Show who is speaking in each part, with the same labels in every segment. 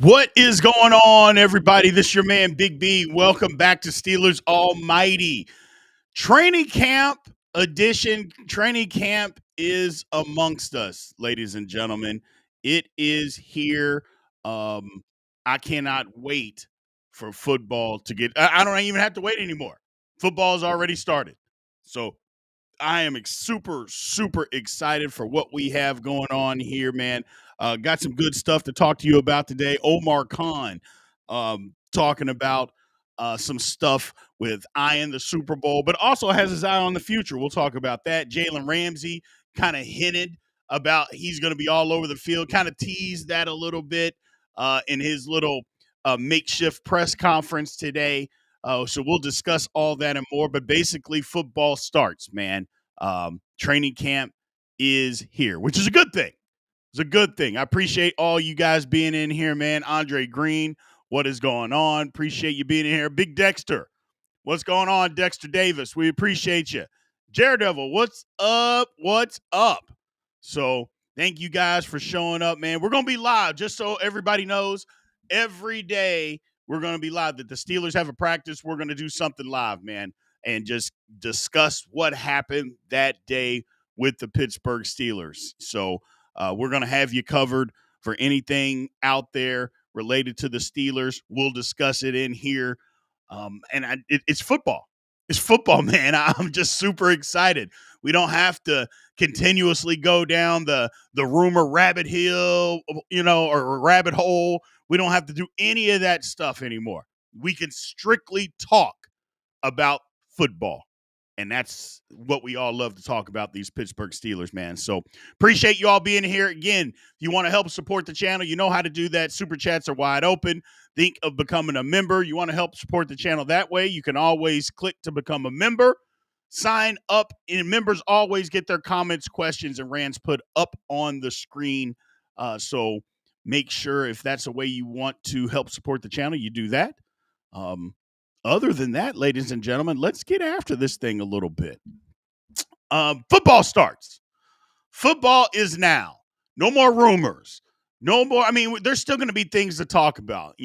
Speaker 1: What is going on, everybody? This is your man, Big B. Welcome back to Steelers Almighty. Training camp edition. Training camp is amongst us, ladies and gentlemen. It is here. I cannot wait for football to get. I don't even have to wait anymore. Football's already started. So I am super, super excited for what we have going on here, man. Got some good stuff to talk to you about today. Omar Khan talking about some stuff with eyeing the Super Bowl, but also has his eye on the future. We'll talk about that. Jalen Ramsey kind of hinted about he's going to be all over the field, kind of teased that a little bit in his little makeshift press conference today. So we'll discuss all that and more. But basically, football starts, man. Training camp is here, which is a good thing. It's a good thing. I appreciate all you guys being in here, man. Andre Green, what is going on? Appreciate you being in here. Big Dexter, what's going on? Dexter Davis, we appreciate you. Daredevil, what's up? What's up? So thank you guys for showing up, man. We're going to be live, just so everybody knows. Every day we're going to be live. That the Steelers have a practice, we're going to do something live, man, and just discuss what happened that day with the Pittsburgh Steelers. So we're going to have you covered for anything out there related to the Steelers. We'll discuss it in here. It's football. It's football, man. I'm just super excited. We don't have to continuously go down the rumor rabbit hill, or rabbit hole. We don't have to do any of that stuff anymore. We can strictly talk about football. And that's what we all love to talk about, these Pittsburgh Steelers, man. So appreciate you all being here. Again, if you want to help support the channel, you know how to do that. Super chats are wide open. Think of becoming a member. You want to help support the channel that way, you can always click to become a member. Sign up, and members always get their comments, questions, and rants put up on the screen. So make sure, if that's a way you want to help support the channel, you do that. Other than that, ladies and gentlemen, let's get after this thing a little bit. Football starts. Football is now. No more rumors. No more. I mean, there's still going to be things to talk about.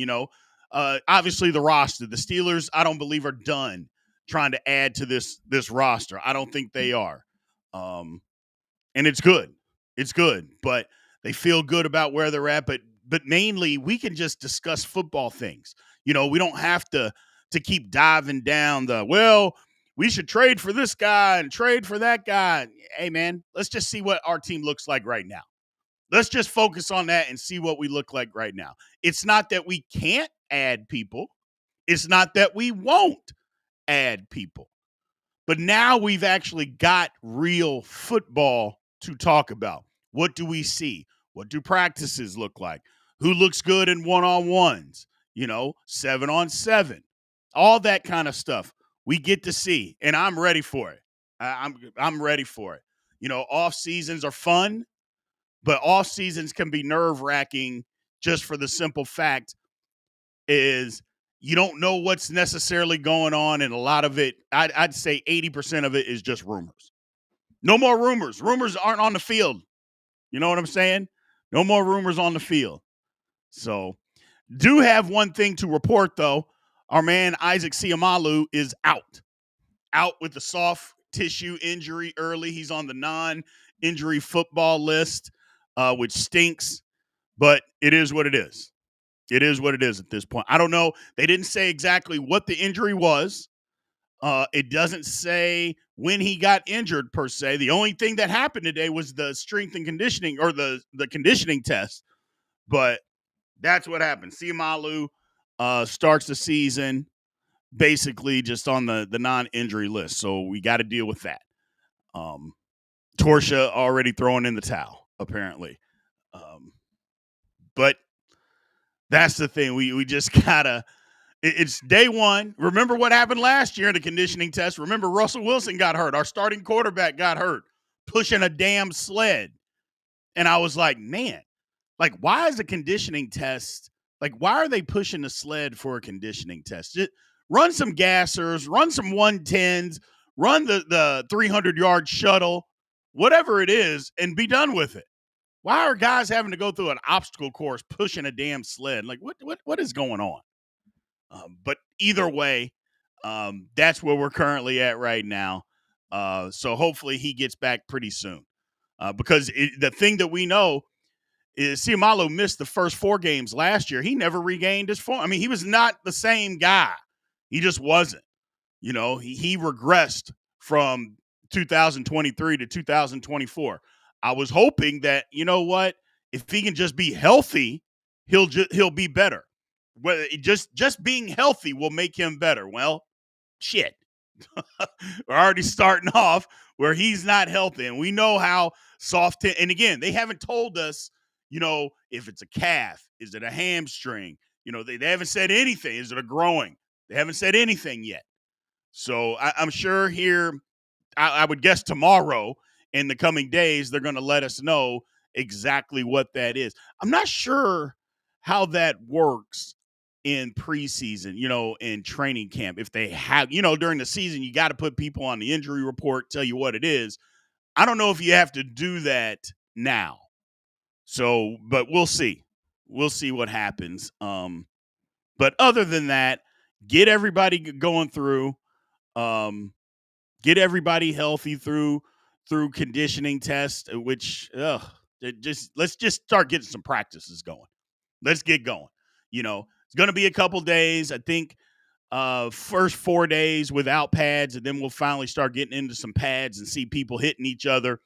Speaker 1: Obviously the roster. The Steelers, I don't believe, are done trying to add to this roster. I don't think they are. And it's good. It's good, but they feel good about where they're at. But mainly, we can just discuss football things. We don't have to keep diving down we should trade for this guy and trade for that guy. Hey, man, let's just see what our team looks like right now. Let's just focus on that and see what we look like right now. It's not that we can't add people. It's not that we won't add people. But now we've actually got real football to talk about. What do we see? What do practices look like? Who looks good in one-on-ones? 7-on-7. All that kind of stuff we get to see, and I'm ready for it. I'm ready for it. Off seasons are fun, but off seasons can be nerve-wracking just for the simple fact is you don't know what's necessarily going on, and a lot of it, I'd say 80% of it is just rumors. No more rumors. Rumors aren't on the field. You know what I'm saying? No more rumors on the field. So, do have one thing to report, though. Our man Isaac Seumalo is out with the soft tissue injury early. He's on the non-injury football list, which stinks, but it is what it is. It is what it is at this point. I don't know. They didn't say exactly what the injury was. It doesn't say when he got injured, per se. The only thing that happened today was the strength and conditioning, or the conditioning test. But that's what happened. Seumalo starts the season basically just on the non-injury list. So we got to deal with that. Torsha already throwing in the towel, apparently. But that's the thing. We just gotta. It's day one. Remember what happened last year in the conditioning test? Remember Russell Wilson got hurt. Our starting quarterback got hurt pushing a damn sled. And I was like, man, why is a conditioning test? Why are they pushing the sled for a conditioning test? Just run some gassers, run some 110s, run the 300-yard shuttle, whatever it is, and be done with it. Why are guys having to go through an obstacle course pushing a damn sled? Like, what is going on? But either way, that's where we're currently at right now. So hopefully he gets back pretty soon. Because the thing that we know is Siamalo missed the first 4 games last year. He never regained his form. I mean, he was not the same guy. He just wasn't. He regressed from 2023 to 2024. I was hoping that, you know what, if he can just be healthy, he'll be better. Well, just being healthy will make him better. Well, shit. We're already starting off where he's not healthy, and we know how soft. And again, they haven't told us, if it's a calf, is it a hamstring? They haven't said anything. Is it a growing? They haven't said anything yet. So I'm sure here, I would guess tomorrow, in the coming days, they're going to let us know exactly what that is. I'm not sure how that works in preseason, in training camp. If they have, during the season, you got to put people on the injury report, tell you what it is. I don't know if you have to do that now. So, but we'll see. We'll see what happens. But other than that, get everybody going through. Get everybody healthy through conditioning tests, which let's just start getting some practices going. Let's get going. It's going to be a couple days. I think first 4 days without pads, and then we'll finally start getting into some pads and see people hitting each other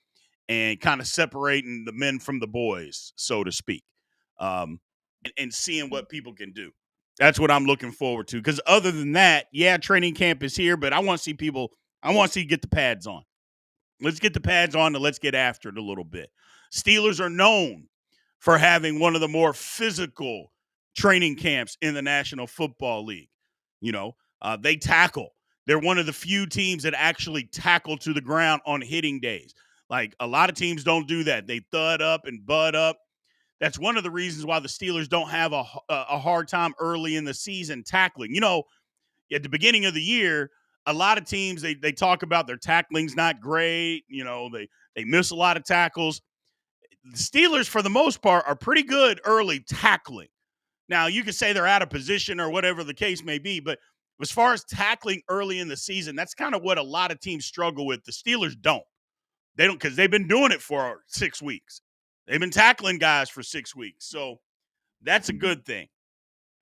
Speaker 1: and kind of separating the men from the boys, so to speak, and seeing what people can do. That's what I'm looking forward to. Because other than that, yeah, training camp is here, but I want to see people. I want to see get the pads on. Let's get the pads on and let's get after it a little bit. Steelers are known for having one of the more physical training camps in the National Football League. They tackle. They're one of the few teams that actually tackle to the ground on hitting days. Like, a lot of teams don't do that. They thud up and bud up. That's one of the reasons why the Steelers don't have a hard time early in the season tackling. At the beginning of the year, a lot of teams, they talk about their tackling's not great. They miss a lot of tackles. The Steelers, for the most part, are pretty good early tackling. Now, you could say they're out of position or whatever the case may be, but as far as tackling early in the season, that's kind of what a lot of teams struggle with. The Steelers don't. They don't, because they've been doing it for 6 weeks. They've been tackling guys for 6 weeks. So that's a good thing.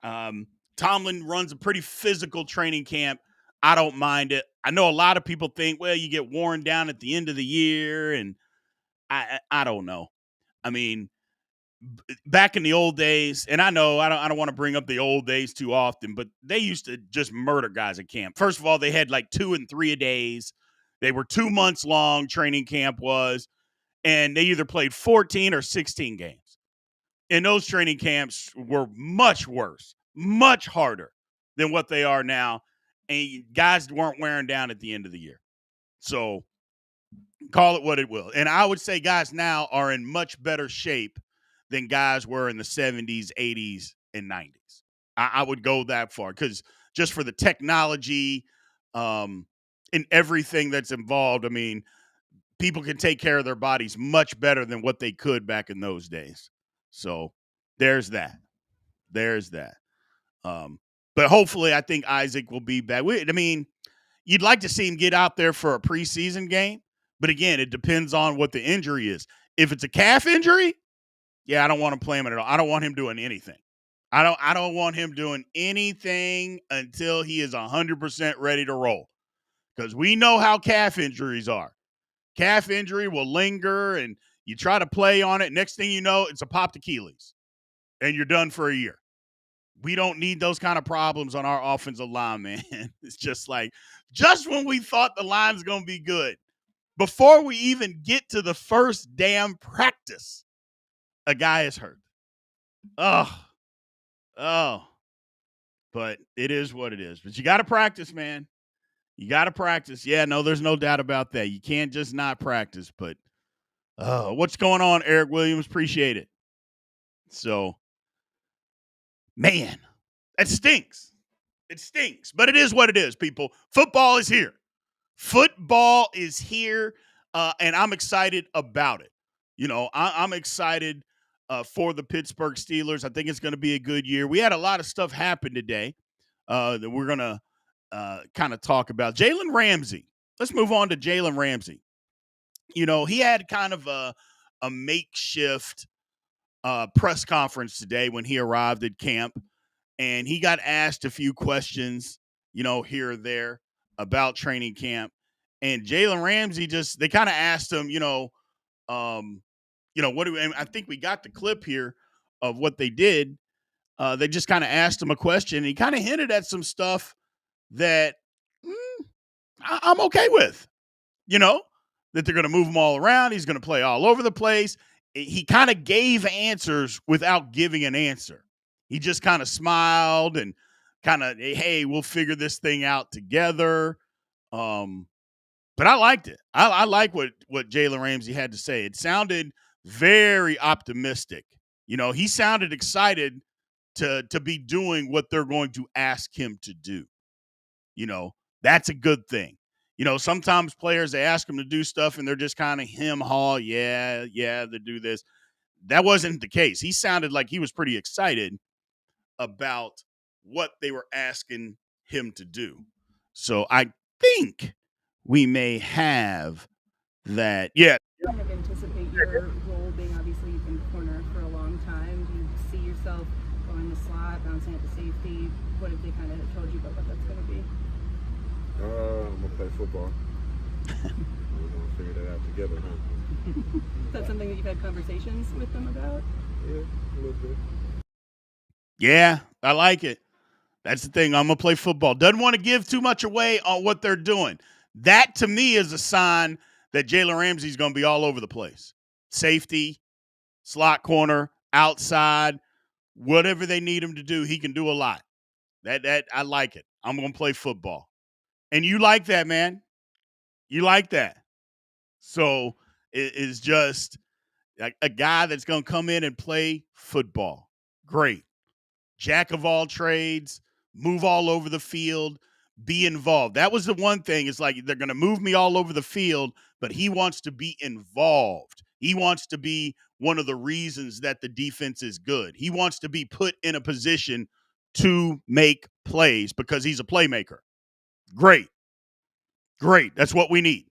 Speaker 1: Tomlin runs a pretty physical training camp. I don't mind it. I know a lot of people think, well, you get worn down at the end of the year, and I don't know. I mean, back in the old days, and I know I don't want to bring up the old days too often, but they used to just murder guys at camp. First of all, they had like 2 and 3 a days. They were 2 months long, training camp was, and they either played 14 or 16 games. And those training camps were much worse, much harder than what they are now. And guys weren't wearing down at the end of the year. So call it what it will. And I would say guys now are in much better shape than guys were in the 70s, 80s, and 90s. I would go that far, because just for the technology and everything that's involved, I mean, people can take care of their bodies much better than what they could back in those days. So there's that. There's that. But hopefully, I think Isaac will be back. I mean, you'd like to see him get out there for a preseason game, but again, it depends on what the injury is. If it's a calf injury, yeah, I don't want to play him at all. I don't want him doing anything. I don't want him doing anything until he is 100% ready to roll, because we know how calf injuries are. Calf injury will linger, and you try to play on it. Next thing you know, it's a popped Achilles, and you're done for a year. We don't need those kind of problems on our offensive line, man. It's just like, just when we thought the line's going to be good, before we even get to the first damn practice, a guy is hurt. Oh. But it is what it is. But you got to practice, man. You got to practice. Yeah, no, there's no doubt about that. You can't just not practice. But what's going on, Eric Williams? Appreciate it. So, man, that stinks. It stinks. But it is what it is, people. Football is here. Football is here, and I'm excited about it. I'm excited for the Pittsburgh Steelers. I think it's going to be a good year. We had a lot of stuff happen today that we're going to kind of talk about. Jalen Ramsey. Let's move on to Jalen Ramsey. He had kind of a makeshift press conference today when he arrived at camp, and he got asked a few questions, here or there about training camp. And Jalen Ramsey they kind of asked him, what do we, and I think we got the clip here of what they did. They just kind of asked him a question, and he kind of hinted at some stuff that I'm okay with, that they're going to move him all around. He's going to play all over the place. He kind of gave answers without giving an answer. He just kind of smiled and kind of, hey, we'll figure this thing out together. But I liked it. I like what Jalen Ramsey had to say. It sounded very optimistic. He sounded excited to be doing what they're going to ask him to do. That's a good thing. Sometimes players, they ask them to do stuff and they're just kind of hem-haw, yeah, they do this. That wasn't the case. He sounded like he was pretty excited about what they were asking him to do. So I think we may have that. Yeah.
Speaker 2: Kind of anticipate your role being, obviously you've been corner for a long time. Do you see yourself going the slot, bouncing at the safety? What have they kind of told you about what that's going to be?
Speaker 3: I'm gonna play football. We're gonna figure that out together, huh?
Speaker 2: Is that something that you've had conversations with them about?
Speaker 3: Yeah, a little bit.
Speaker 1: Yeah, I like it. That's the thing. I'm going to play football. Doesn't want to give too much away on what they're doing. That, to me, is a sign that Jalen Ramsey's going to be all over the place. Safety, slot corner, outside, whatever they need him to do, he can do a lot. That I like it. I'm going to play football. And you like that, man. You like that. So it is just a guy that's going to come in and play football. Great. Jack of all trades, move all over the field, be involved. That was the one thing. It's like they're going to move me all over the field, but he wants to be involved. He wants to be one of the reasons that the defense is good. He wants to be put in a position to make plays because he's a playmaker. Great. That's what we need.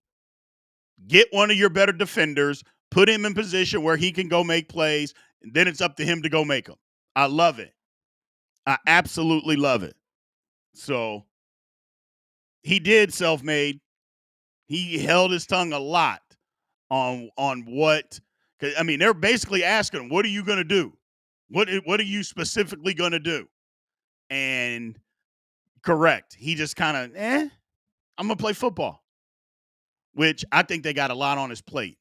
Speaker 1: Get one of your better defenders, put him in position where he can go make plays, and then it's up to him to go make them. I love it. I absolutely love it. So he did self-made. He held his tongue a lot on what. I mean, they're basically asking him, "What are you going to do? What are you specifically going to do?" And correct, he just kind of, I'm going to play football. Which I think they got a lot on his plate.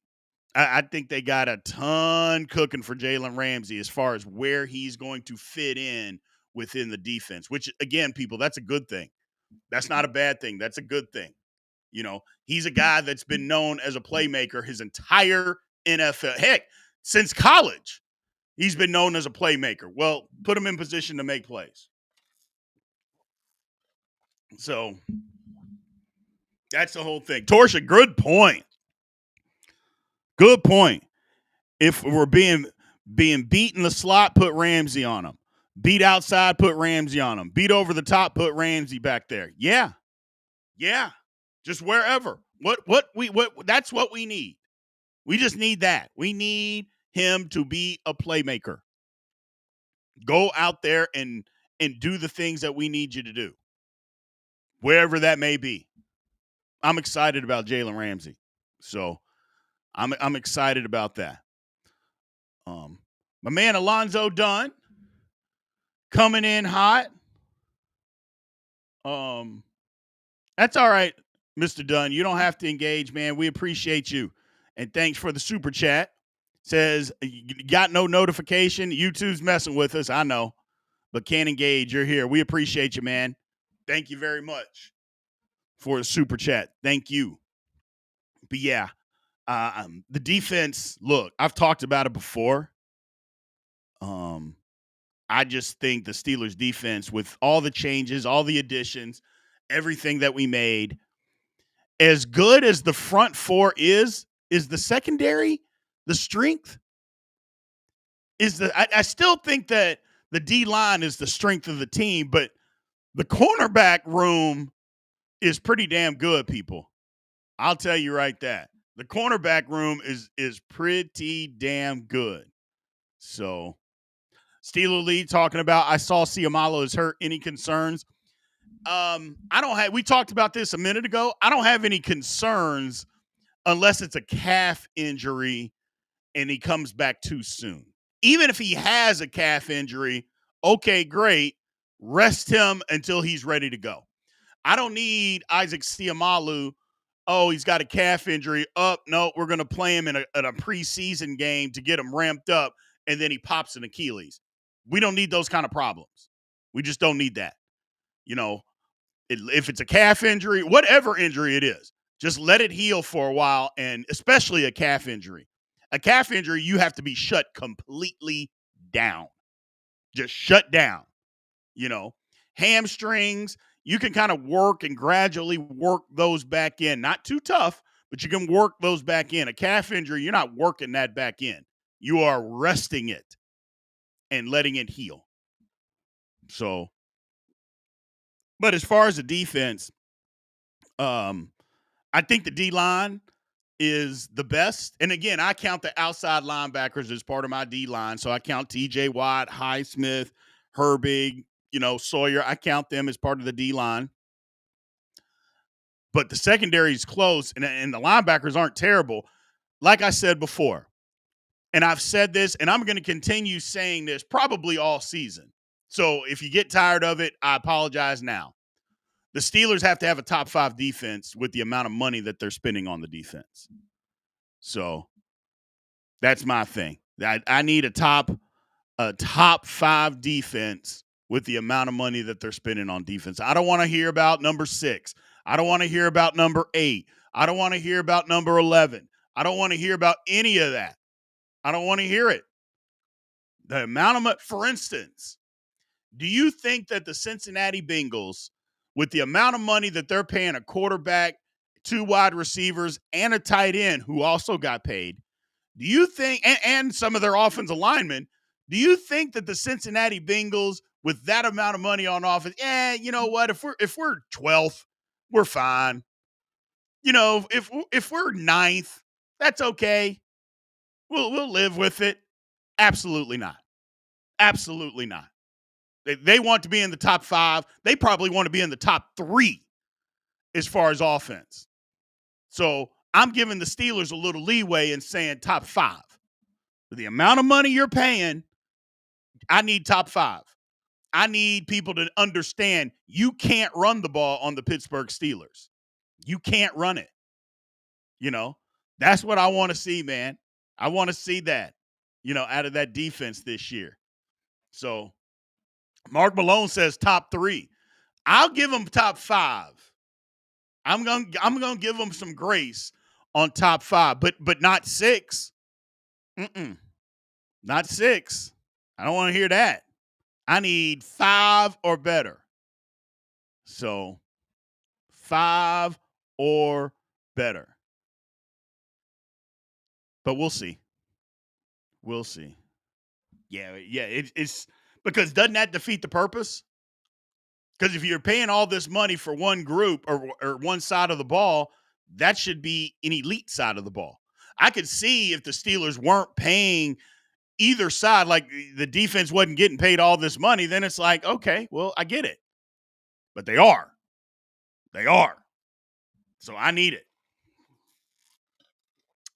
Speaker 1: I think they got a ton cooking for Jalen Ramsey as far as where he's going to fit in within the defense, which, again, people, that's a good thing. That's not a bad thing. That's a good thing. He's a guy that's been known as a playmaker his entire NFL. Heck, since college, he's been known as a playmaker. Well, put him in position to make plays. So that's the whole thing. Torsha, good point. Good point. If we're being beat in the slot, put Ramsey on him. Beat outside, put Ramsey on him. Beat over the top, put Ramsey back there. Yeah. Just wherever. What that's what we need. We just need that. We need him to be a playmaker. Go out there and do the things that we need you to do. Wherever that may be. I'm excited about Jalen Ramsey. So I'm excited about that. My man Alonzo Dunn coming in hot. That's all right, Mr. Dunn. You don't have to engage, man. We appreciate you. And thanks for the super chat. Says, you got no notification. YouTube's messing with us. I know. But can't engage. You're here. We appreciate you, man. Thank you very much for the super chat. Thank you. But yeah, the defense, look, I've talked about it before. I just think the Steelers defense, with all the changes, all the additions, everything that we made, as good as the front four is the secondary The strength is I still think that the D line is the strength of the team, but the cornerback room is pretty damn good, people. I'll tell you right that. The cornerback room is pretty damn good. So Steeler Lee talking about I saw Ciamalo is hurt. Any concerns? I don't have we talked about this a minute ago. I don't have any concerns unless it's a calf injury and he comes back too soon. Even if he has a calf injury, okay, great. Rest him until he's ready to go. I don't need Isaac Siamalu. Oh, he's got a calf injury. No, we're going to play him in a preseason game to get him ramped up, and then he pops an Achilles. We don't need those kind of problems. We just don't need that. You know, if it's a calf injury, whatever injury it is, just let it heal for a while, and especially a calf injury. A calf injury, you have to be shut completely down. Just shut down. You know, hamstrings, you can kind of work and gradually work those back in. Not too tough, but you can work those back in. A calf injury, you're not working that back in. You are resting it and letting it heal. So, but as far as the defense, I think the D line is the best. And again, I count the outside linebackers as part of my D line. So I count TJ Watt, Highsmith, Herbig, Sawyer. I count them as part of the D line. But the secondary is close, and the linebackers aren't terrible. Like I said before, and I've said this, and I'm going to continue saying this probably all season. So if you get tired of it, I apologize now. The Steelers have to have a top 5 defense with the amount of money that they're spending on the defense. So that's my thing. I need a top 5 defense with the amount of money that they're spending on defense. I don't want to hear about number 6. I don't want to hear about number 8. I don't want to hear about number 11. I don't want to hear about any of that. I don't want to hear it. The amount of money, for instance, do you think that the Cincinnati Bengals, with the amount of money that they're paying a quarterback, 2 wide receivers, and a tight end who also got paid, do you think, and some of their offensive linemen, do you think that the Cincinnati Bengals, with that amount of money on offense, you know what? If we're 12th, we're fine. If we're 9th, that's okay. We'll live with it. Absolutely not. Absolutely not. They want to be in the top 5. They probably want to be in the top 3 as far as offense. So I'm giving the Steelers a little leeway in saying top 5. The amount of money you're paying, I need top 5. I need people to understand you can't run the ball on the Pittsburgh Steelers. You can't run it. That's what I want to see, man. I want to see that, out of that defense this year. So Mark Malone says top 3. I'll give them top 5. I'm gonna give them some grace on top 5, but not 6. Not 6. I don't want to hear that. I need 5 or better. So 5 or better. But we'll see. We'll see. Yeah. It's because doesn't that defeat the purpose? Because if you're paying all this money for one group or one side of the ball, that should be an elite side of the ball. I could see if the Steelers weren't paying either side, like the defense wasn't getting paid all this money, then it's like, okay, well, I get it. But they are. They are. So I need it.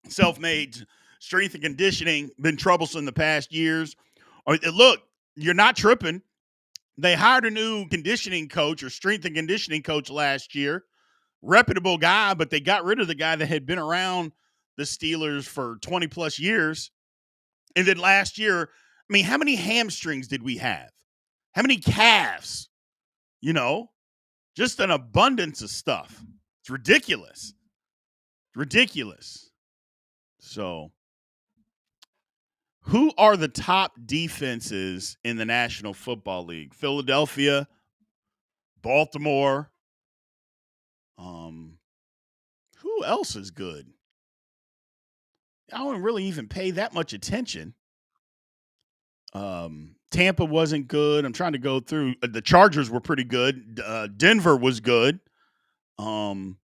Speaker 1: Self-made strength and conditioning been troublesome the past years. Look, you're not tripping. They hired a new conditioning coach or strength and conditioning coach last year. Reputable guy, but they got rid of the guy that had been around the Steelers for 20 plus years. And then last year, how many hamstrings did we have? How many calves? Just an abundance of stuff. It's ridiculous. Ridiculous. So, who are the top defenses in the National Football League? Philadelphia, Baltimore. Who else is good? I don't really even pay that much attention. Tampa wasn't good. I'm trying to go through. The Chargers were pretty good. Denver was good. Um,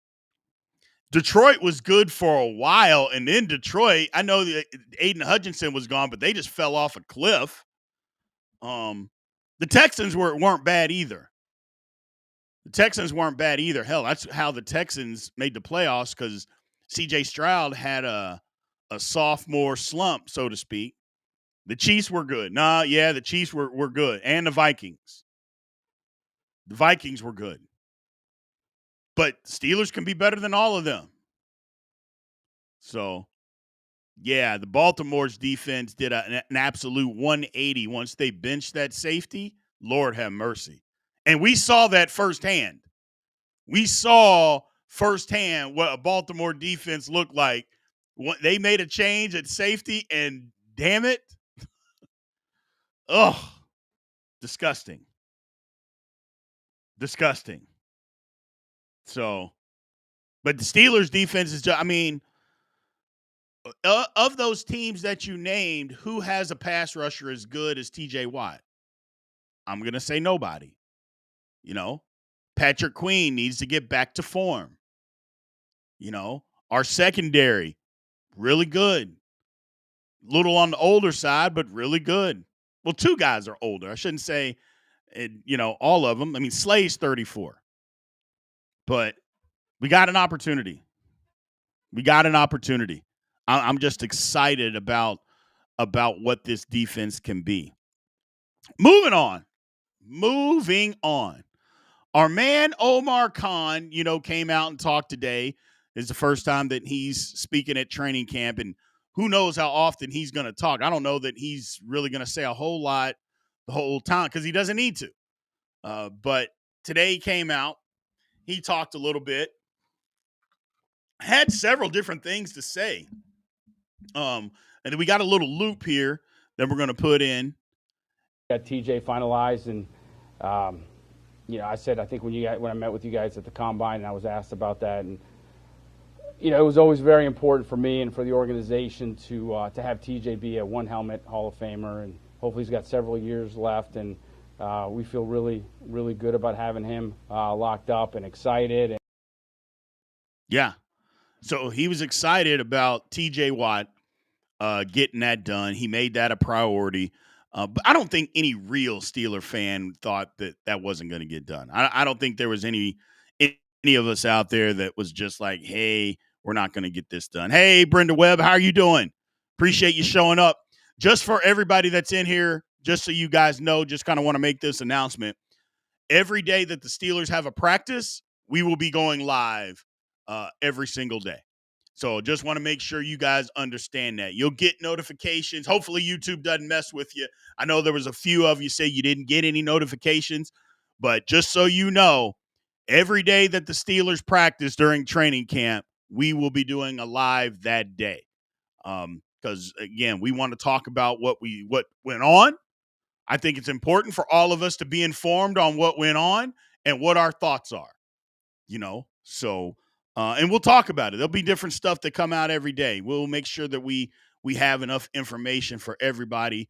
Speaker 1: Detroit was good for a while, and then Detroit. I know that Aiden Hutchinson was gone, but they just fell off a cliff. Um, the Texans weren't bad either. The Texans weren't bad either. Hell, that's how the Texans made the playoffs because C.J. Stroud had a sophomore slump, so to speak. The Chiefs were good. Yeah, the Chiefs were good, and the Vikings. The Vikings were good, but Steelers can be better than all of them. So, yeah, the Baltimore's defense did an absolute 180 once they benched that safety. Lord have mercy, and we saw that firsthand. We saw firsthand what a Baltimore defense looked like. They made a change at safety, and damn it, ugh, disgusting. Disgusting. So, but the Steelers' defense is just, I mean, of those teams that you named, who has a pass rusher as good as TJ Watt? I'm going to say nobody. You know, Patrick Queen needs to get back to form. You know, our secondary, really good. Little on the older side, but really good. Well, two guys are older. I shouldn't say, all of them. I mean, Slay's 34. But we got an opportunity. We got an opportunity. I'm just excited about what this defense can be. Moving on. Moving on. Our man Omar Khan, came out and talked today. It's the first time that he's speaking at training camp, and who knows how often he's going to talk. I don't know that he's really going to say a whole lot the whole time because he doesn't need to. But today he came out. He talked a little bit. Had several different things to say. And then we got a little loop here that we're going to put in.
Speaker 4: Got TJ finalized, and I said I think when I met with you guys at the combine, and I was asked about that, and it was always very important for me and for the organization to have TJ be a one helmet Hall of Famer, and hopefully he's got several years left, and we feel really, really good about having him locked up and excited.
Speaker 1: Yeah, so he was excited about TJ Watt getting that done. He made that a priority. But I don't think any real Steeler fan thought that wasn't going to get done. I don't think there was any of us out there that was just like, hey, we're not going to get this done. Hey, Brenda Webb, how are you doing? Appreciate you showing up. Just for everybody that's in here, just so you guys know, just kind of want to make this announcement. Every day that the Steelers have a practice, we will be going live every single day. So just want to make sure you guys understand that. You'll get notifications. Hopefully YouTube doesn't mess with you. I know there was a few of you say you didn't get any notifications, but just so you know, every day that the Steelers practice during training camp, we will be doing a live that day. Because again, we want to talk about what went on. I think it's important for all of us to be informed on what went on and what our thoughts are. So and we'll talk about it. There'll be different stuff that come out every day. We'll make sure that we have enough information for everybody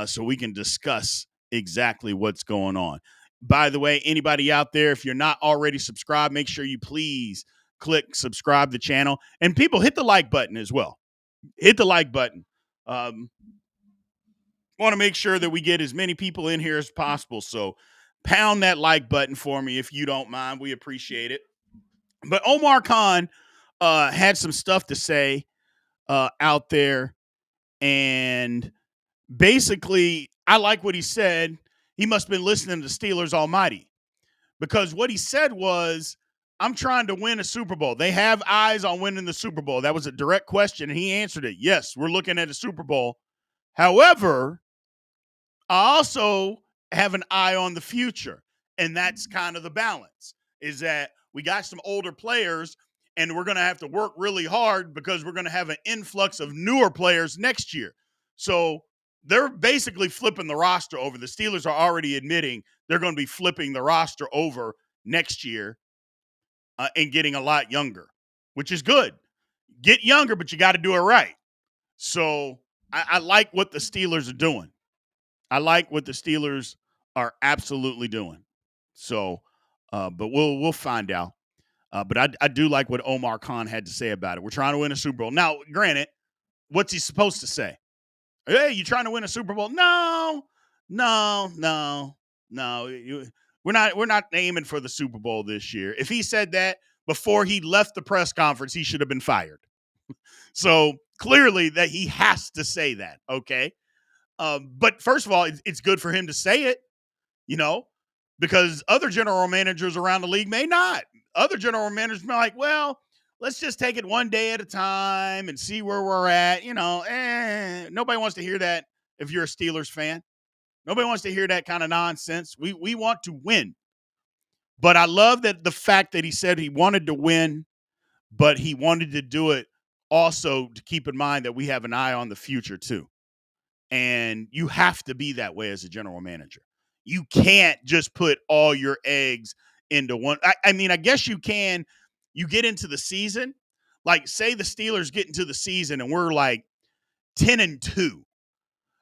Speaker 1: so we can discuss exactly what's going on. By the way, anybody out there, if you're not already subscribed, make sure you please click subscribe the channel. And people, hit the like button as well. Hit the like button. Want to make sure that we get as many people in here as possible. So pound that like button for me if you don't mind. We appreciate it. But Omar Khan had some stuff to say out there. And basically, I like what he said. He must have been listening to Steelers Almighty. Because what he said was, I'm trying to win a Super Bowl. They have eyes on winning the Super Bowl. That was a direct question, and he answered it. Yes, we're looking at a Super Bowl. However, I also have an eye on the future. And that's kind of the balance, is that we got some older players, and we're going to have to work really hard because we're going to have an influx of newer players next year. So they're basically flipping the roster over. The Steelers are already admitting they're going to be flipping the roster over next year and getting a lot younger, which is good. Get younger, but you got to do it right. So I like what the Steelers are doing. I like what the Steelers are absolutely doing. So, but we'll find out. But I do like what Omar Khan had to say about it. We're trying to win a Super Bowl. Now, granted, what's he supposed to say? Hey, you trying to win a Super Bowl? No, no, no, no. We're not aiming for the Super Bowl this year. If he said that before he left the press conference, he should have been fired. So clearly that he has to say that. Okay. But first of all, it's good for him to say it, you know, because other general managers around the league may not. Other general managers may be like, well, let's just take it one day at a time and see where we're at. Nobody wants to hear that if you're a Steelers fan. Nobody wants to hear that kind of nonsense. We want to win. But I love that the fact that he said he wanted to win, but he wanted to do it also to keep in mind that we have an eye on the future too. And you have to be that way as a general manager. You can't just put all your eggs into one. I mean, I guess you can. You get into the season, like say the Steelers get into the season and we're like 10-2,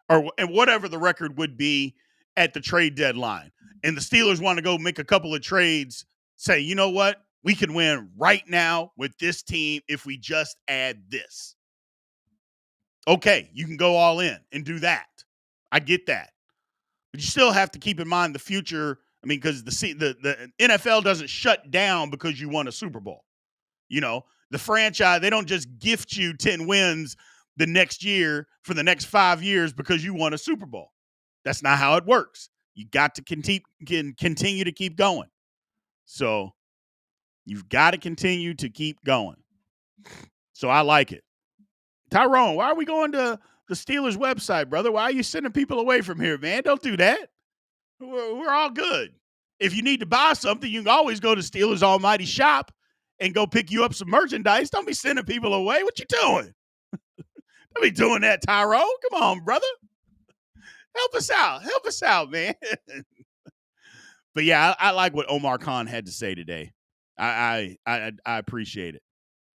Speaker 1: and whatever the record would be at the trade deadline. And the Steelers want to go make a couple of trades, say, you know what? We can win right now with this team if we just add this. Okay, you can go all in and do that. I get that. But you still have to keep in mind the future. I mean, because the NFL doesn't shut down because you won a Super Bowl. You know, the franchise, they don't just gift you 10 wins the next year for the next 5 years because you won a Super Bowl. That's not how it works. You got to continue to keep going. So you've got to continue to keep going. So I like it. Tyrone, why are we going to the Steelers website, brother? Why are you sending people away from here, man? Don't do that. We're all good. If you need to buy something, you can always go to Steelers Almighty Shop and go pick you up some merchandise. Don't be sending people away. What you doing? Don't be doing that, Tyrone. Come on, brother. Help us out. Help us out, man. But yeah, I like what Omar Khan had to say today. I appreciate it.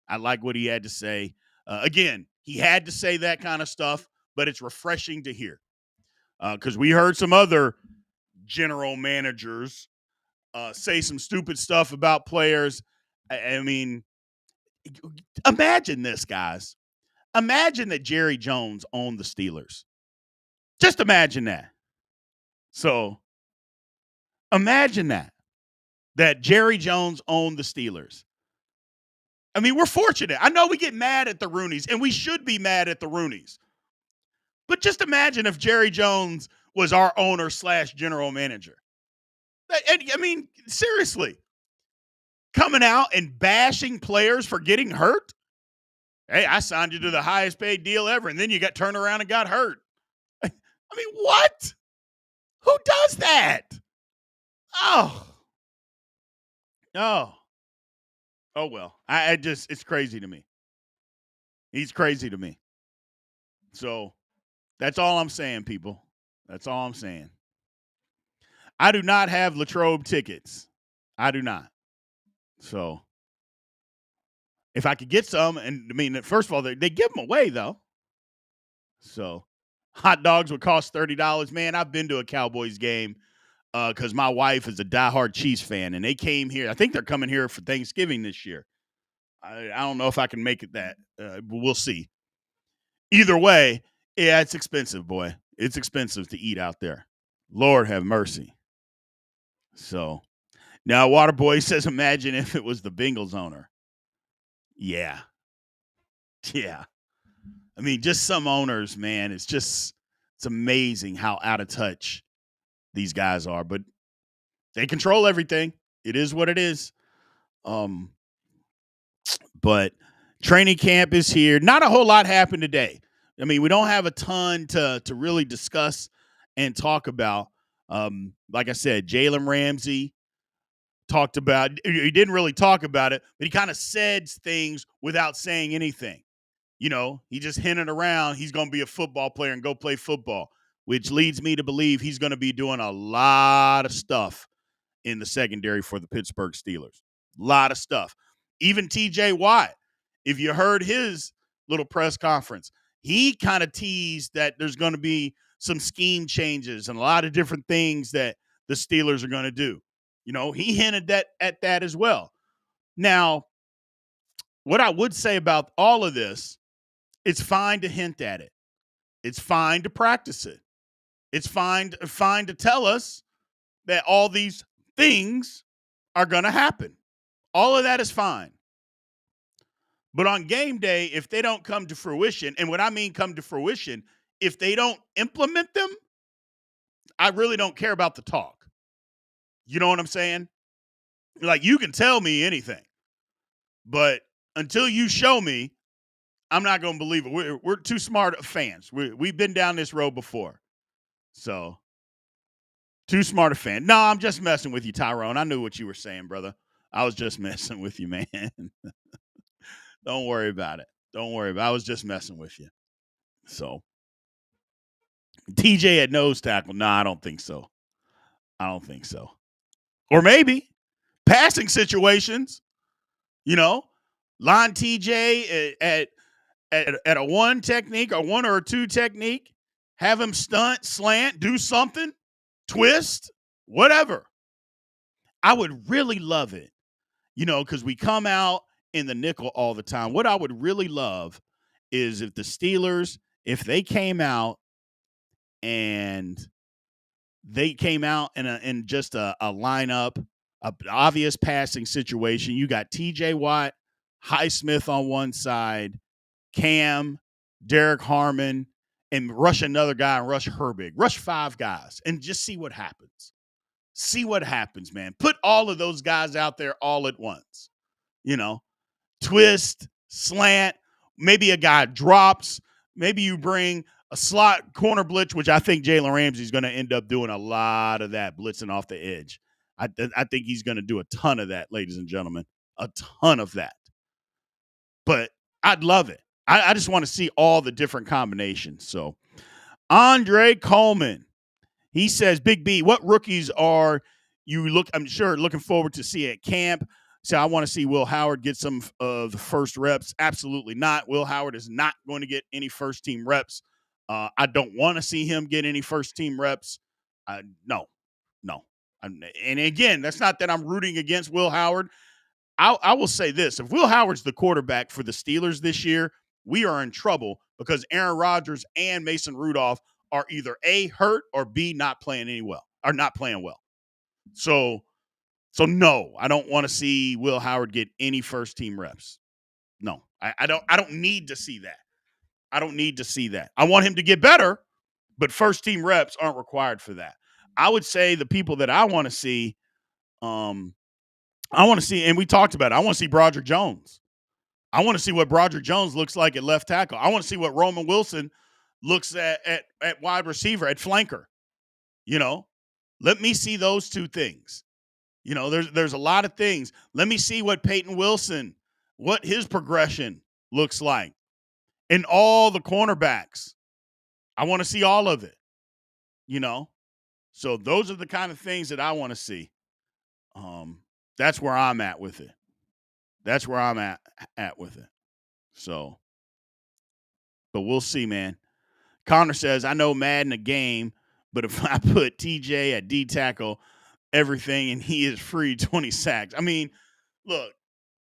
Speaker 1: I like what he had to say. Again, he had to say that kind of stuff, but it's refreshing to hear because we heard some other general managers say some stupid stuff about players. I mean, imagine this, guys. Imagine that Jerry Jones owned the Steelers. Just imagine that. So imagine that Jerry Jones owned the Steelers. I mean, we're fortunate. I know we get mad at the Rooneys, and we should be mad at the Rooneys. But just imagine if Jerry Jones was our owner / general manager. I mean, seriously, coming out and bashing players for getting hurt. Hey, I signed you to the highest paid deal ever, and then you got turned around and got hurt. I mean, what? Who does that? Oh. Oh, well. It's crazy to me. He's crazy to me. So that's all I'm saying, people. That's all I'm saying. I do not have Latrobe tickets. I do not. So if I could get some, and I mean, first of all, they give them away, though. So hot dogs would cost $30. Man, I've been to a Cowboys game because my wife is a diehard Chiefs fan, and they came here. I think they're coming here for Thanksgiving this year. I don't know if I can make it that, but we'll see. Either way, yeah, it's expensive, boy. It's expensive to eat out there. Lord have mercy. So now Waterboy says, imagine if it was the Bengals owner. Yeah. Yeah. I mean, just some owners, man, it's amazing how out of touch these guys are, but they control everything. It is what it is. But training camp is here. Not a whole lot happened today. I mean, we don't have a ton to really discuss and talk about. Like I said, Jalen Ramsey talked about, he didn't really talk about it, but he kind of said things without saying anything. You know, he just hinted around he's going to be a football player and go play football, which leads me to believe he's going to be doing a lot of stuff in the secondary for the Pittsburgh Steelers. A lot of stuff. Even TJ Watt, if you heard his little press conference, he kind of teased that there's going to be some scheme changes and a lot of different things that the Steelers are going to do. He hinted at that as well. Now, what I would say about all of this, it's fine to hint at it. It's fine to practice it. It's fine to tell us that all these things are going to happen. All of that is fine. But on game day, if they don't come to fruition, and what I mean come to fruition, if they don't implement them, I really don't care about the talk. You know what I'm saying? Like, you can tell me anything, but until you show me, I'm not going to believe it. We're too smart fans. We've been down this road before. So, too smart a fan. No, I'm just messing with you, Tyrone. I knew what you were saying, brother. I was just messing with you, man. Don't worry about it. Don't worry about it. I was just messing with you. So, TJ at nose tackle. No, I don't think so. I don't think so. Or maybe passing situations, line TJ at a one technique or one or a two technique, have him stunt, slant, do something, twist, whatever. I would really love it, because we come out in the nickel all the time. What I would really love is if the Steelers, if they came out and they came out in just a lineup, an obvious passing situation. You got TJ Watt, Highsmith on one side, Cam, Derek Harmon, and rush another guy and rush Herbig. Rush 5 guys and just see what happens. See what happens, man. Put all of those guys out there all at once. Twist, slant, maybe a guy drops. Maybe you bring a slot corner blitz, which I think Jalen Ramsey's going to end up doing a lot of that, blitzing off the edge. I think he's going to do a ton of that, ladies and gentlemen, a ton of that. But I'd love it. I just want to see all the different combinations. So, Andre Coleman, he says, Big B, what rookies are you looking forward to see at camp? So I want to see Will Howard get some of the first reps. Absolutely not. Will Howard is not going to get any first team reps. I don't want to see him get any first team reps. No. And again, that's not that I'm rooting against Will Howard. I will say this. If Will Howard's the quarterback for the Steelers this year, we are in trouble because Aaron Rodgers and Mason Rudolph are either A, hurt, or B, not playing well. So no, I don't want to see Will Howard get any first team reps. No, I don't need to see that. I don't need to see that. I want him to get better, but first team reps aren't required for that. I would say the people that I want to see, and we talked about it, I want to see Broderick Jones. I want to see what Broderick Jones looks like at left tackle. I want to see what Roman Wilson looks at wide receiver, at flanker. Let me see those two things. There's a lot of things. Let me see what Peyton Wilson, what his progression looks like. And all the cornerbacks. I want to see all of it. So those are the kind of things that I want to see. That's where I'm at with it. That's where I'm at with it. So, but we'll see, man. Connor says, I know Madden a game, but if I put TJ at D tackle, everything, and he is free 20 sacks. I mean, look,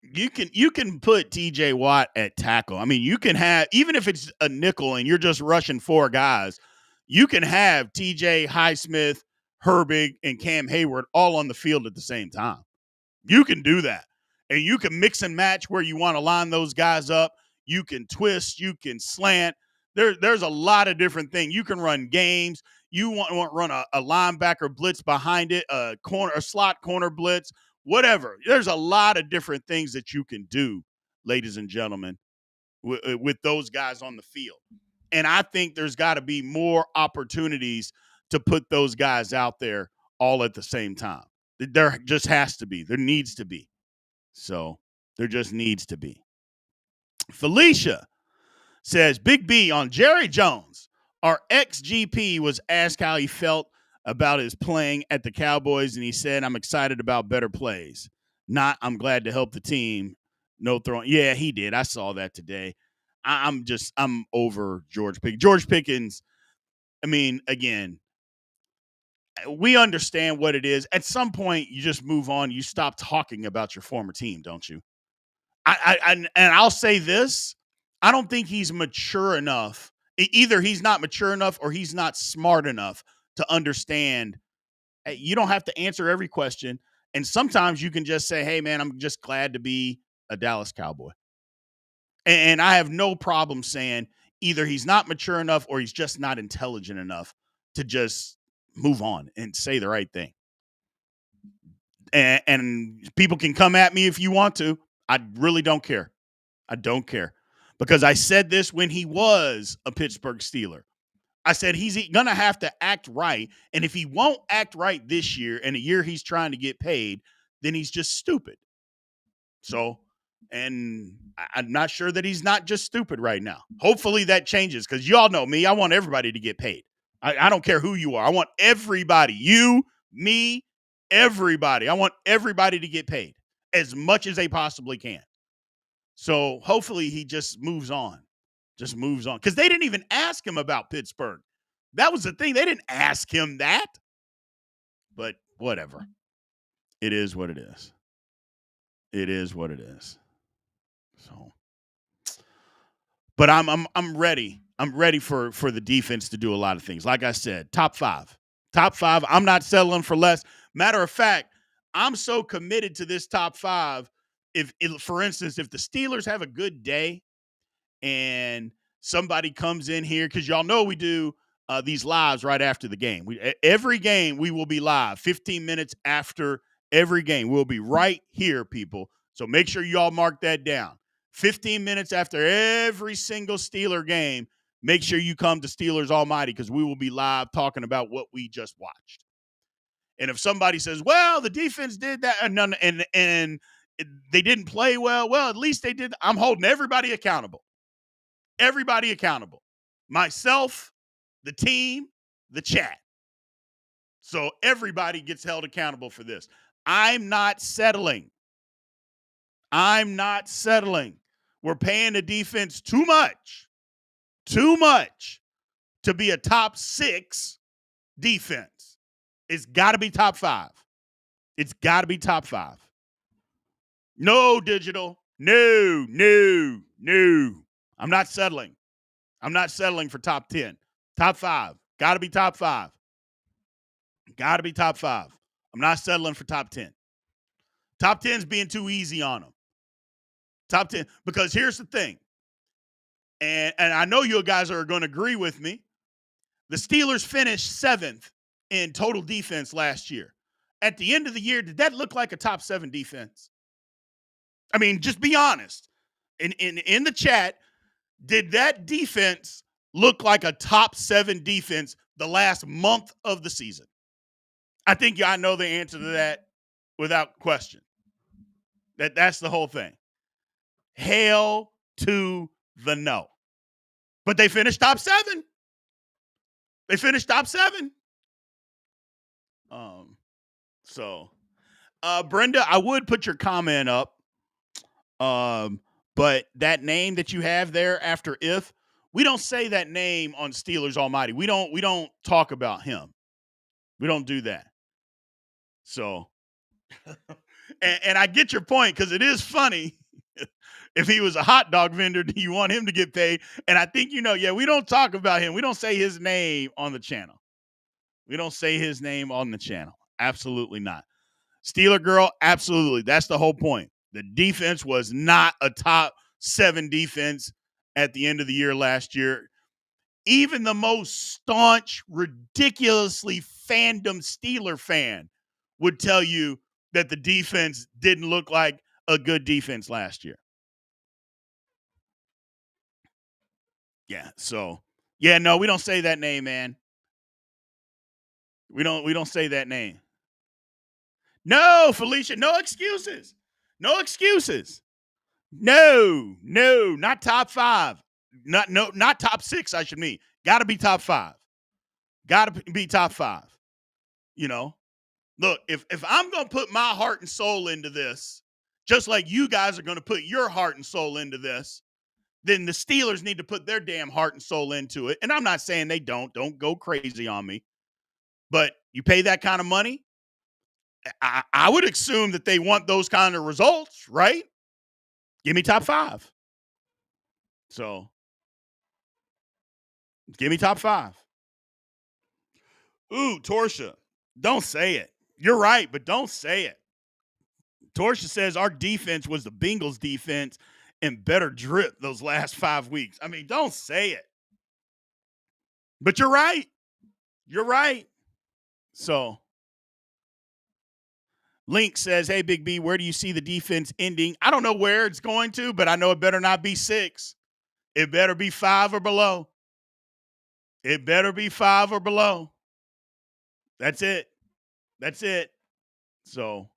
Speaker 1: you can put TJ Watt at tackle. I mean, you can have, even if it's a nickel and you're just rushing 4 guys, you can have TJ, Highsmith, Herbig, and Cam Hayward all on the field at the same time. You can do that. And you can mix and match where you want to line those guys up. You can twist, you can slant. There's a lot of different things. You can run games. You want to run a linebacker blitz behind it, a slot corner blitz, whatever. There's a lot of different things that you can do, ladies and gentlemen, with those guys on the field. And I think there's got to be more opportunities to put those guys out there all at the same time. There just has to be. There needs to be. So there just needs to be. Felicia says, Big B on Jerry Jones. Our ex-GP was asked how he felt about his playing at the Cowboys, and he said, I'm excited about better plays. Not, I'm glad to help the team. No throwing. Yeah, he did. I saw that today. I'm over George Pickens. George Pickens, I mean, again, we understand what it is. At some point, you just move on. You stop talking about your former team, don't you? And I'll say this: I don't think he's mature enough. Either he's not mature enough or he's not smart enough to understand. Hey, you don't have to answer every question, and sometimes you can just say, "Hey, man, I'm just glad to be a Dallas Cowboy." And I have no problem saying either he's not mature enough or he's just not intelligent enough to just move on and say the right thing. And people can come at me if you want to. I really don't care. I don't care because I said this when he was a Pittsburgh Steeler. I said he's going to have to act right. And if he won't act right this year and a year he's trying to get paid, then he's just stupid. So, and I'm not sure that he's not just stupid right now. Hopefully that changes because y'all know me. I want everybody to get paid. I don't care who you are. I want everybody, you, me, everybody. I want everybody to get paid as much as they possibly can. So hopefully he just moves on. Just moves on. Because they didn't even ask him about Pittsburgh. That was the thing. They didn't ask him that. But whatever. It is what it is. It is what it is. So, but I'm ready. I'm ready for the defense to do a lot of things. Like I said, top five. Top five. I'm not settling for less. Matter of fact, I'm so committed to this top five. If for instance, if the Steelers have a good day and somebody comes in here, because y'all know we do these lives right after the game. Every game we will be live 15 minutes after every game. We'll be right here, people. So make sure y'all mark that down. 15 minutes after every single Steeler game, make sure you come to Steelers Almighty because we will be live talking about what we just watched. And if somebody says, well, the defense did that and they didn't play well, at least they did. I'm holding everybody accountable. Everybody accountable. Myself, the team, the chat. So everybody gets held accountable for this. I'm not settling. I'm not settling. We're paying the defense too much to be a top 6 defense. It's got to be top 5. It's got to be top 5. No, digital. No. I'm not settling. I'm not settling for top 10. Top 5. Got to be top 5. Got to be top 5. I'm not settling for top 10. Top 10's being too easy on them. Top 10. Because here's the thing. And I know you guys are going to agree with me. The Steelers finished 7th in total defense last year. At the end of the year, did that look like a top 7 defense? I mean, just be honest. In the chat, did that defense look like a top 7 defense the last month of the season? I think I know the answer to that without question. That's the whole thing. Hail to the no. But they finished top 7. They finished top 7. So Brenda, I would put your comment up. But that name that you have there after if, we don't say that name on Steelers Almighty. We don't talk about him. We don't do that. So and I get your point because it is funny. If he was a hot dog vendor, do you want him to get paid? And I think, we don't talk about him. We don't say his name on the channel. We don't say his name on the channel. Absolutely not. Steeler girl, absolutely. That's the whole point. The defense was not a top 7 defense at the end of the year last year. Even the most staunch, ridiculously fandom Steeler fan would tell you that the defense didn't look like a good defense last year. Yeah, so no, we don't say that name, man. We don't say that name. No, Felicia, no excuses. No excuses. No, not top 5. Not top 6, I should mean. Got to be top 5. Got to be top 5. Look, if I'm going to put my heart and soul into this, just like you guys are going to put your heart and soul into this, then the Steelers need to put their damn heart and soul into it. And I'm not saying they don't. Don't go crazy on me. But you pay that kind of money, I would assume that they want those kind of results, right? Give me top 5. So give me top 5. Ooh, Torsha, don't say it. You're right, but don't say it. Torsha says our defense was the Bengals defense and better drip those last 5 weeks. I mean, don't say it. But you're right. You're right. So Link says, hey, Big B, where do you see the defense ending? I don't know where it's going to, but I know it better not be 6. It better be 5 or below. It better be 5 or below. That's it. That's it. So,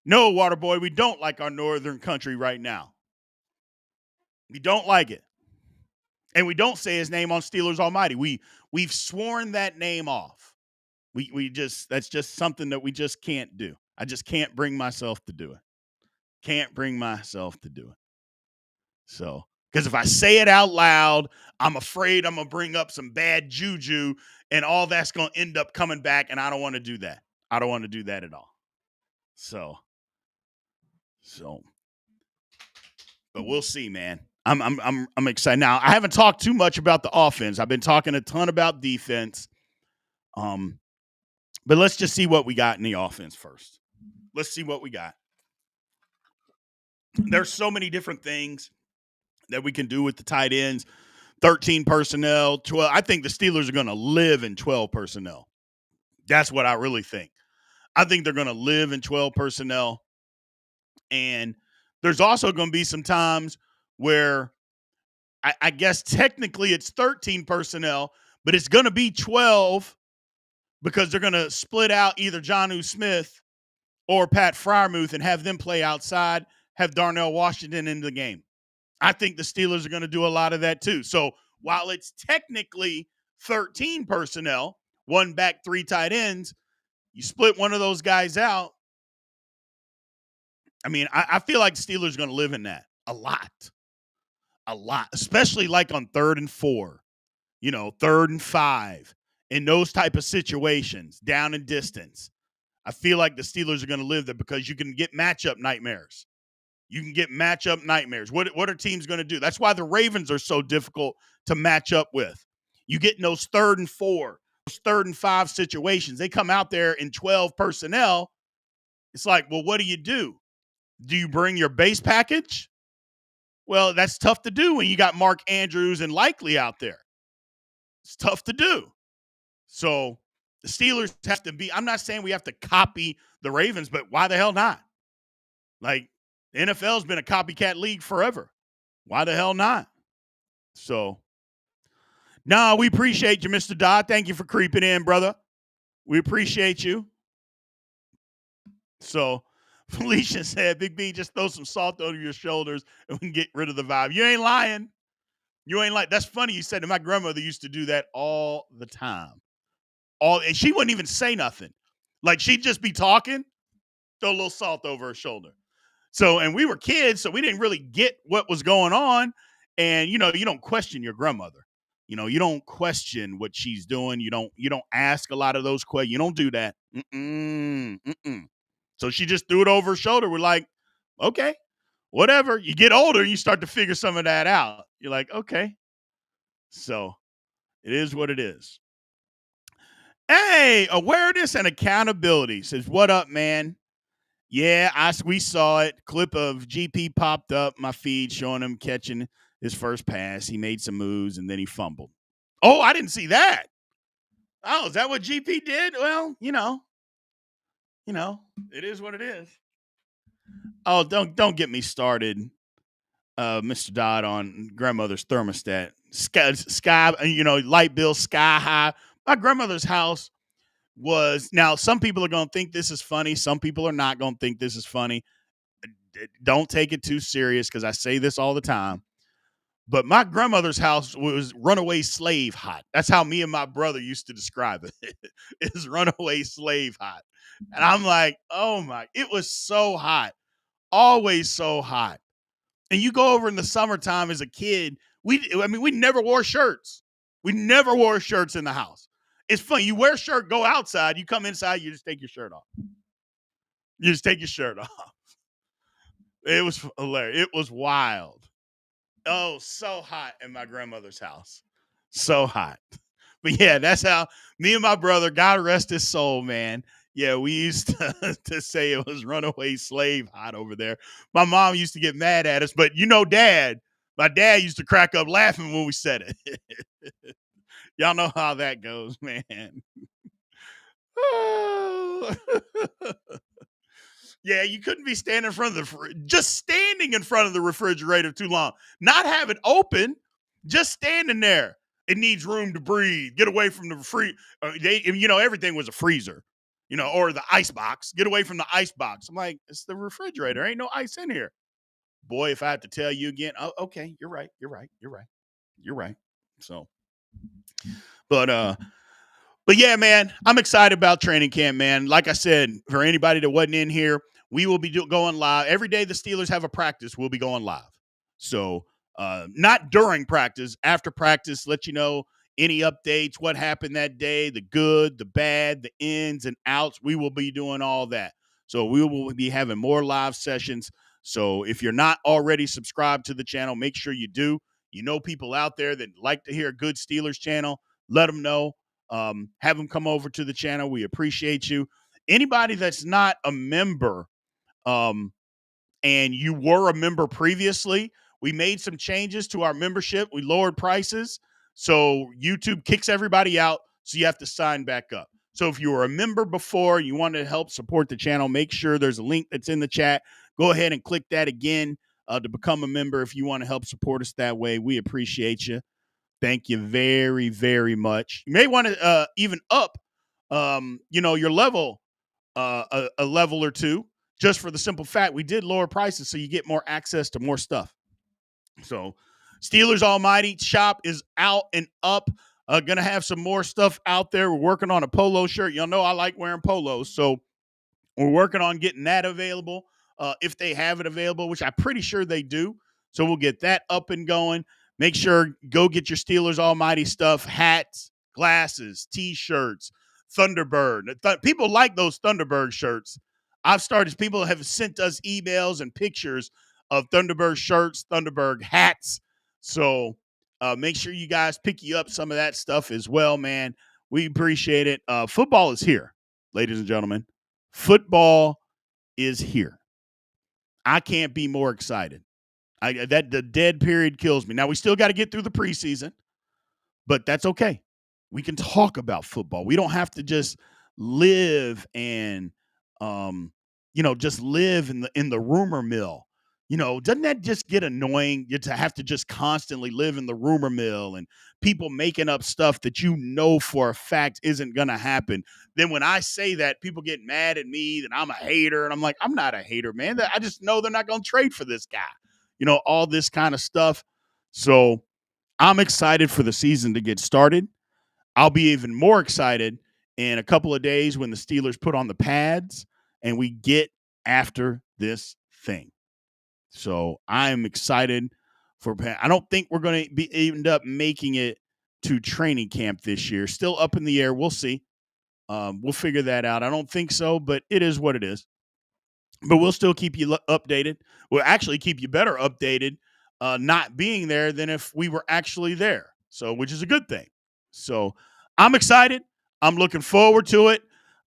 Speaker 1: no, Waterboy, we don't like our northern country right now. We don't like it. And we don't say his name on Steelers Almighty. We've sworn that name off. We just, that's just something that we just can't do. I just can't bring myself to do it. Can't bring myself to do it. So, because if I say it out loud, I'm afraid I'm going to bring up some bad juju and all that's going to end up coming back. And I don't want to do that. I don't want to do that at all. So, but we'll see, man. I'm excited. Now, I haven't talked too much about the offense. I've been talking a ton about defense. But let's just see what we got in the offense first. Let's see what we got. There's so many different things that we can do with the tight ends. 13 personnel, 12. I think the Steelers are going to live in 12 personnel. That's what I really think. I think they're going to live in 12 personnel. And there's also going to be some times where I guess technically it's 13 personnel, but it's going to be 12 because they're going to split out either Jonnu Smith or Pat Freiermuth and have them play outside, have Darnell Washington in the game. I think the Steelers are going to do a lot of that too. So while it's technically 13 personnel, 1 back, 3 tight ends, you split one of those guys out. I mean, I feel like the Steelers are going to live in that a lot, especially like on 3rd and 4, 3rd and 5, in those type of situations, down and distance. I feel like the Steelers are going to live there because you can get matchup nightmares. What are teams going to do? That's why the Ravens are so difficult to match up with. You get in those 3rd and 4, those 3rd and 5 situations. They come out there in 12 personnel. It's like, well, what do? Do you bring your base package? Well, that's tough to do when you got Mark Andrews and Likely out there. It's tough to do. So the Steelers have to be, I'm not saying we have to copy the Ravens, but why the hell not? Like, the NFL's been a copycat league forever. Why the hell not? So, no, we appreciate you, Mr. Dodd. Thank you for creeping in, brother. We appreciate you. So, Felicia said, Big B, just throw some salt over your shoulders and we can get rid of the vibe. You ain't lying. That's funny you said that. My grandmother used to do that all the time. And she wouldn't even say nothing. Like, she'd just be talking, throw a little salt over her shoulder. So, and we were kids, so we didn't really get what was going on. And, you don't question your grandmother. You don't question what she's doing. You don't ask a lot of those questions. You don't do that. So she just threw it over her shoulder. We're like, okay, whatever. You get older, you start to figure some of that out. You're like, okay. So it is what it is. Hey, awareness and accountability says, what up, man? Yeah, we saw it. Clip of GP popped up my feed showing him catching his first pass. He made some moves and then he fumbled. Oh, I didn't see that. Oh, is that what GP did? Well, it is what it is. Oh, don't get me started, Mr. Dodd, on grandmother's thermostat. Sky, light bill sky high. My grandmother's house was, now some people are going to think this is funny. Some people are not going to think this is funny. Don't take it too serious because I say this all the time. But my grandmother's house was runaway slave hot. That's how me and my brother used to describe it. It's runaway slave hot. And I'm like, oh my, it was so hot. Always so hot. And you go over in the summertime as a kid, we never wore shirts. We never wore shirts in the house. It's funny. You wear a shirt, go outside, you come inside, you just take your shirt off. You just take your shirt off. It was hilarious. It was wild. Oh, so hot in my grandmother's house. So hot. But yeah, that's how me and my brother, God rest his soul, man. Yeah, we used to say it was runaway slave hot over there. My mom used to get mad at us, but my dad used to crack up laughing when we said it. Y'all know how that goes, man. Oh. Yeah, you couldn't be standing in front of just standing in front of the refrigerator too long. Not have it open, just standing there. It needs room to breathe. Get away from the everything was a freezer, or the ice box. Get away from the ice box. I'm like, it's the refrigerator. Ain't no ice in here. Boy, if I have to tell you again, oh, okay, you're right. You're right. So, but But yeah, man, I'm excited about training camp, man. Like I said, for anybody that wasn't in here, we will be going live every day. The Steelers have a practice. We'll be going live. So not during practice, after practice, let you know any updates, what happened that day, the good, the bad, the ins and outs. We will be doing all that. So we will be having more live sessions. So if you're not already subscribed to the channel, make sure you do. You know people out there that like to hear a good Steelers channel. Let them know. Have them come over to the channel. We appreciate you. Anybody that's not a member, um, and you were a member previously, we made some changes to our membership. We lowered prices. So YouTube kicks everybody out. So you have to sign back up. So if you were a member before, you want to help support the channel, make sure there's a link that's in the chat. Go ahead and click that again to become a member if you want to help support us that way. We appreciate you. Thank you very, very much. You may want to even up, your level a level or two, just for the simple fact we did lower prices, so you get more access to more stuff. So, Steelers Almighty shop is out and up. Gonna have some more stuff out there. We're working on a polo shirt. Y'all know I like wearing polos, so we're working on getting that available if they have it available, which I'm pretty sure they do. So we'll get that up and going. Make sure go get your Steelers Almighty stuff: hats, glasses, T-shirts, Thunderbird. People like those Thunderbird shirts. People have sent us emails and pictures of Thunderbird shirts, Thunderbird hats. So make sure you guys pick you up some of that stuff as well, man. We appreciate it. Football is here, ladies and gentlemen. Football is here. I can't be more excited. The dead period kills me. Now we still got to get through the preseason, but that's okay. We can talk about football. We don't have to just live and just live in the rumor mill. Doesn't that just get annoying? You to have to just constantly live in the rumor mill and people making up stuff that you know for a fact isn't going to happen. Then when I say that, people get mad at me that I'm a hater, and I'm like, I'm not a hater, man. I just know they're not going to trade for this guy. All this kind of stuff. So I'm excited for the season to get started. I'll be even more excited in a couple of days when the Steelers put on the pads and we get after this thing. So I'm excited for. I don't think we're going to end up making it to training camp this year. Still up in the air. We'll see. We'll figure that out. I don't think so, but it is what it is. But we'll still keep you updated. We'll actually keep you better updated not being there than if we were actually there. So, which is a good thing. So I'm excited. I'm looking forward to it.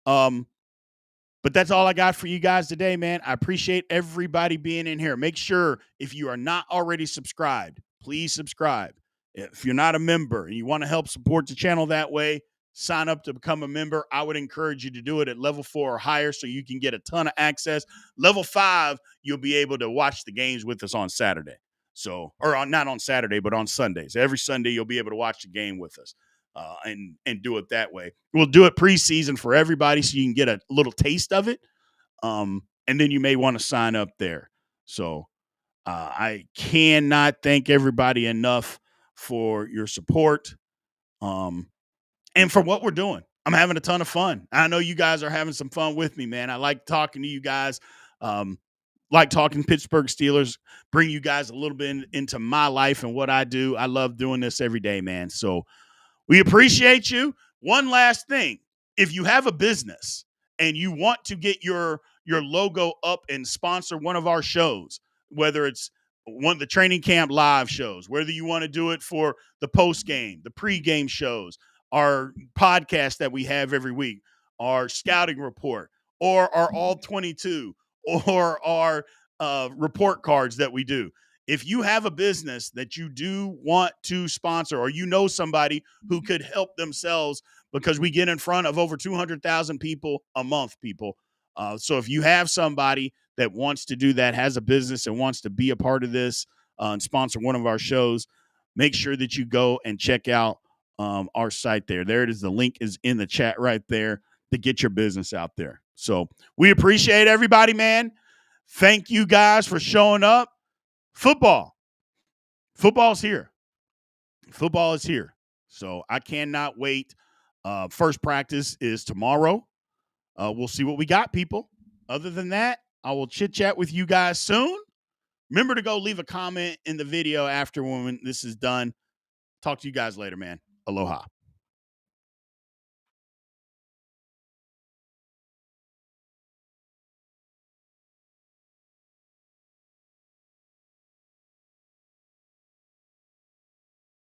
Speaker 1: But that's all I got for you guys today, man. I appreciate everybody being in here. Make sure if you are not already subscribed, please subscribe. If you're not a member and you want to help support the channel that way, sign up to become a member. I would encourage you to do it at level 4 or higher so you can get a ton of access. Level 5, you'll be able to watch the games with us on Saturday. Not on Saturday, but on Sundays. Every Sunday, you'll be able to watch the game with us. And do it that way. We'll do it preseason for everybody so you can get a little taste of it. And then you may want to sign up there. So I cannot thank everybody enough for your support and for what we're doing. I'm having a ton of fun. I know you guys are having some fun with me, man. I like talking to you guys. like talking Pittsburgh Steelers, bring you guys a little bit into my life and what I do. I love doing this every day, man. So we appreciate you. One last thing. If you have a business and you want to get your logo up and sponsor one of our shows, whether it's one of the training camp live shows, whether you want to do it for the post game, the pre-game shows, our podcast that we have every week, our scouting report, or our all 22, or our report cards that we do. If you have a business that you do want to sponsor, or you know somebody who could help themselves, because we get in front of over 200,000 people a month, people. So if you have somebody that wants to do that, has a business and wants to be a part of this and sponsor one of our shows, make sure that you go and check out our site there. There it is. The link is in the chat right there to get your business out there. So we appreciate everybody, man. Thank you guys for showing up. Football's here. Football is here. So I cannot wait. First practice is tomorrow. We'll see what we got, people. Other than that, I will chit chat with you guys soon. Remember to go leave a comment in the video after when this is done. Talk to you guys later, man. Aloha.